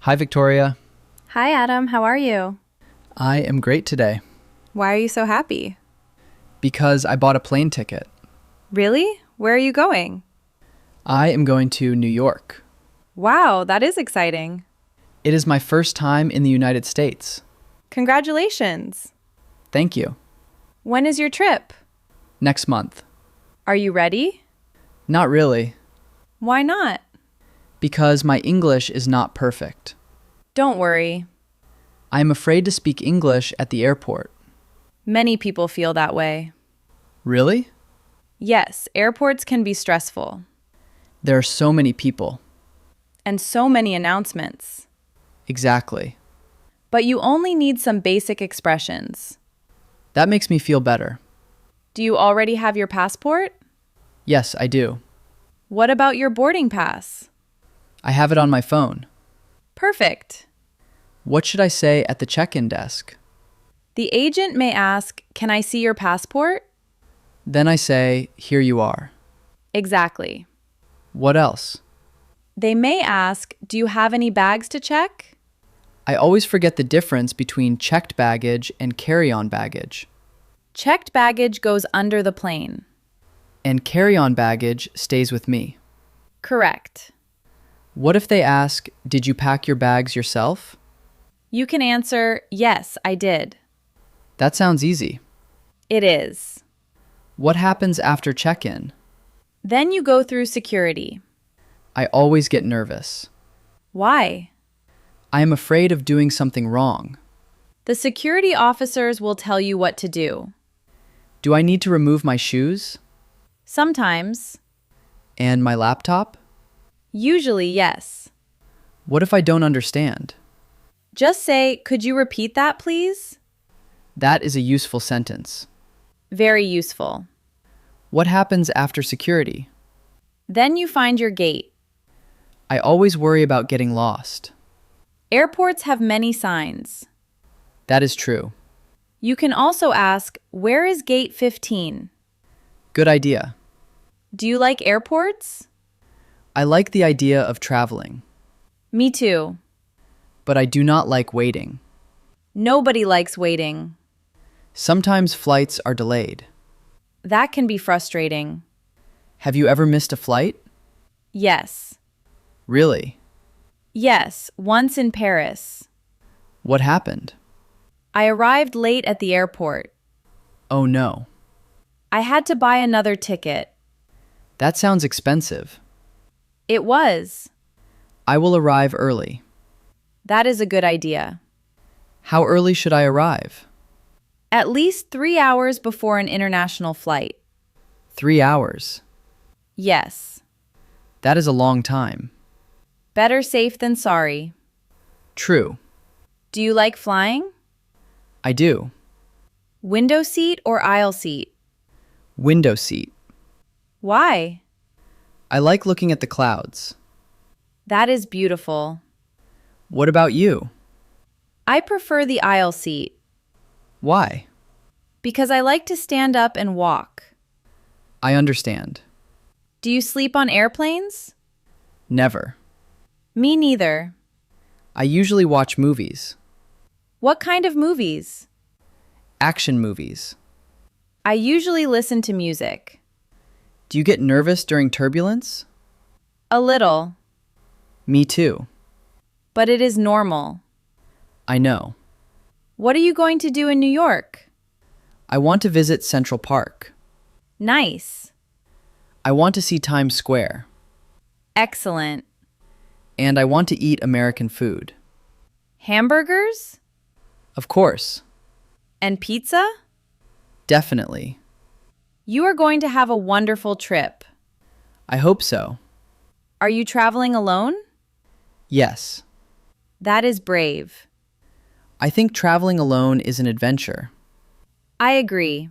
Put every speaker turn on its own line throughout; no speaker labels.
Hi, Victoria.
Hi, Adam. How are you?
I am great today
Why are you so happy?
because I bought a plane ticket.
Really? Where are you going?
I am going to New York.
Wow, that is exciting.
It is my first time in the United States.
Congratulations.
Thank you.
When is your trip?
Next month.
Are you ready?
Not really,
Why not?
because my English is not perfect.
Don't worry.
I am afraid to speak English at the airport.
Many people feel that way.
Really?
Yes, airports can be stressful.
There are so many people.
And so many announcements.
Exactly.
But you only need some basic expressions.
That makes me feel better.
Do you already have your passport?
Yes, I do.
What about your boarding pass?
I have it on my phone.
Perfect.
What should I say at the check-in desk?
The agent may ask, "Can I see your passport?"
Then I say, here you are.
Exactly.
What else?
They may ask, "Do you have any bags to check?"
I always forget the difference between checked baggage and carry-on baggage.
Checked baggage goes under the plane.
And carry-on baggage stays with me.
Correct.
What if they ask, did you pack your bags yourself?
You can answer, "Yes, I did."
That sounds easy.
It is.
What happens after check-in?
Then you go through security.
I always get nervous.
Why?
I am afraid of doing something wrong.
The security officers will tell you what to do.
Do I need to remove my shoes?
Sometimes.
And my laptop?
Usually, yes.
What if I don't understand?
Just say, "Could you repeat that, please?"
That is a useful sentence.
Very useful.
What happens after security?
Then you find your gate.
I always worry about getting lost.
Airports have many signs.
That is true.
You can also ask, "Where is gate 15?"
Good idea.
Do you like airports?
I like the idea of traveling,
Me too.
but I do not like waiting.
Nobody likes waiting.
Sometimes flights are delayed.
That can be frustrating.
Have you ever missed a flight?
Yes.
Really?
Yes, once in Paris.
What happened?
I arrived late at the airport.
Oh no.
I had to buy another ticket.
That sounds expensive.
It was.
I will arrive early.
That is a good idea.
How early should I arrive?
At least 3 hours before an international flight.
3 hours.
Yes.
That is a long time.
Better safe than sorry.
True.
Do you like flying?
I do.
Window seat or aisle seat?
Window seat.
Why?
I like looking at the clouds.
That is beautiful.
What about you?
I prefer the aisle seat
Why?
because I like to stand up and walk.
I understand.
Do you sleep on airplanes?
Never.
Me neither.
I usually watch movies.
What kind of movies?
Action movies.
I usually listen to music.
Do you get nervous during turbulence?
A little,
Me too.
but it is normal.
I know.
What are you going to do in New York?
I want to visit Central Park.
Nice.
I want to see Times Square.
Excellent.
And I want to eat American food.
Hamburgers?
Of course.
And pizza?
Definitely.
You are going to have a wonderful trip.
I hope so.
Are you traveling alone?
Yes.
That is brave.
I think traveling alone is an adventure.
I agree.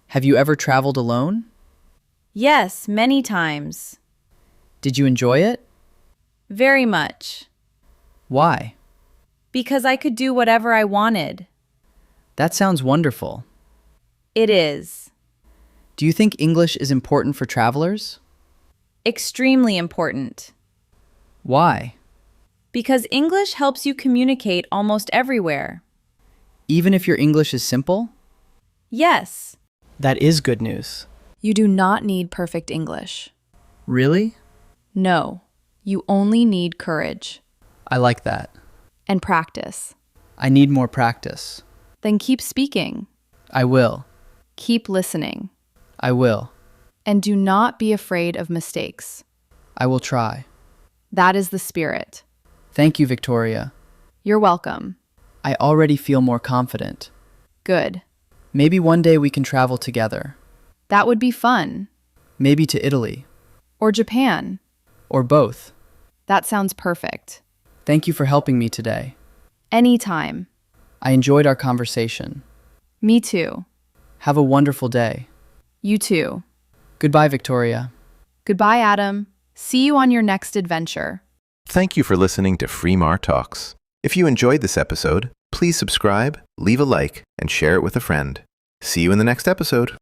Have you ever traveled alone?
Yes, many times.
Did you enjoy it?
Very much.
Why?
Because I could do whatever I wanted.
That sounds wonderful.
It is.
Do you think English is important for travelers?
Extremely important.
Why?
Because English helps you communicate almost everywhere.
Even if your English is simple?
Yes.
That is good news.
You do not need perfect English.
Really?
No. You only need courage.
I like that.
And practice.
I need more practice.
Then keep speaking.
I will.
Keep listening.
I will.
And do not be afraid of mistakes.
I will try.
That is the spirit.
Thank you, Victoria.
You're welcome.
I already feel more confident.
Good.
Maybe one day we can travel together.
That would be fun.
Maybe to Italy.
Or Japan.
Or both.
That sounds perfect.
Thank you for helping me today.
Anytime.
I enjoyed our conversation.
Me too.
Have a wonderful day.
You too.
Goodbye, Victoria.
Goodbye, Adam. See you on your next adventure.
Thank you for listening to Fremar Talks. If you enjoyed this episode, please subscribe, leave a like, and share it with a friend. See you in the next episode.